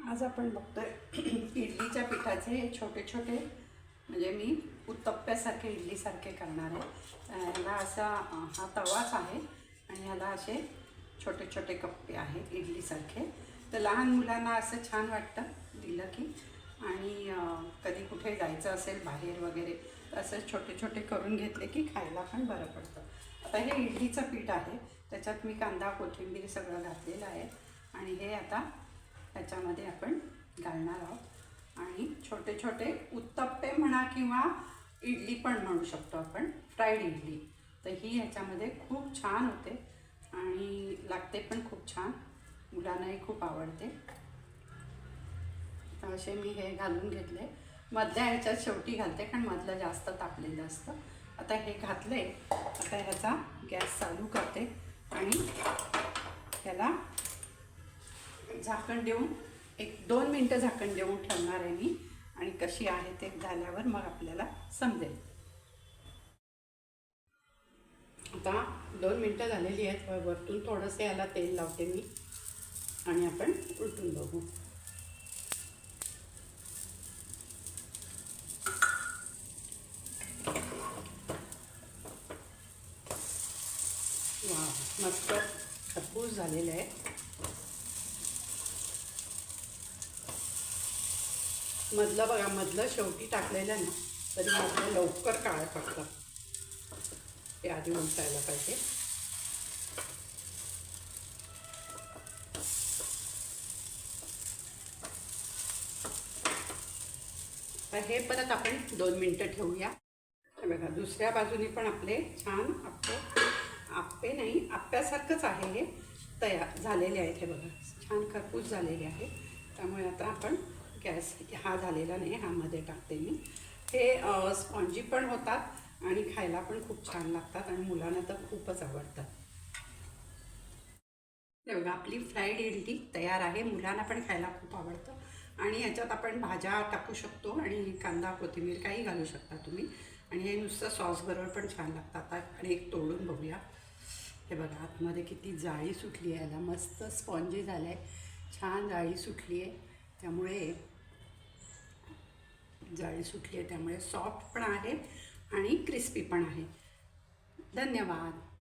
आज आपण बघतोय इडलीच्या पिठाचे छोटे छोटे म्हणजे मी उत्तप्प्यासारखे इडलीसारखे करणार आहे। ह्याला असा हा तवाच आहे आणि ह्याला असे छोटे छोटे कप्पे आहेत इडलीसारखे। तर लहान मुलांना असं छान वाटतं दिलं की, आणि कधी कुठे जायचं असेल बाहेर वगैरे तर असं छोटे छोटे करून घेतले की खायला पण बरं पडतं। आता हे इडलीचं पीठ आहे, त्याच्यात मी कांदा कोथिंबीर सगळं घातलेलं आहे आणि हे आता ह्याच्यामध्ये आपण घालणार आहोत आणि छोटे छोटे उत्तप्पे म्हणा किंवा इडली पण म्हणू शकतो आपण, फ्राईड इडली। तर ही ह्याच्यामध्ये खूप छान होते आणि लागते पण खूप छान, मुलांनाही खूप आवडते। तर असे मी हे घालून घेतले, मधल्या ह्याच्यात शेवटी घालते कारण मधलं जास्त तापलेलं असतं। आता हे घातले, आता ह्याचा गॅस चालू करते आणि ह्याला झाकण देऊन 1-2 मिनटं झाकण देऊन ठेवणार आहे मी, आणि कशी आहे ते झाल्यावर मग आपल्याला समजेल। आता 2 मिनटं झालेली आहेत, वरतून थोडंसं याला तेल लावते मी आणि आपण उलटून बघू। वा, मस्त खरपूस झालेलं आहे। मधलं बघा, मधलं शेवटी टाकलेलं ना तरी मधलं लवकर काळं पडतं, ते आधी उलटायला पाहिजे। तर हे परत आपण 2 मिनटं ठेवूया। बघा, दुसऱ्या बाजूने पण आपले छान आप्पे नाही, आप्प्यासारखंच आहे हे, तयार झालेले आहेत। हे बघा छान खरपूस झालेले आहे। त्यामुळे आता आपण गॅस हा झालेला नाही, हा मध्ये टाकते मी। हे स्पॉन्जी पण होतात आणि खायला पण खूप छान लागतात आणि मुलांना तर खूपच आवडतात। बघा, आपली फ्राईड इडली तयार आहे, मुलांना पण खायला खूप आवडतं आणि ह्याच्यात आपण भाज्या टाकू शकतो आणि कांदा कोथिंबीर काही घालू शकता तुम्ही, आणि हे नुसतं सॉस बरोबर पण छान लागतात। आणि एक तोडून बघूया। हे बघा, आतमध्ये किती जाळी सुटली आहे, याला मस्त स्पॉन्जी झालं आहे, छान जाळी सुटली आहे, त्यामुळे सॉफ्ट पण आहे आणि क्रिस्पी पण आहे। धन्यवाद।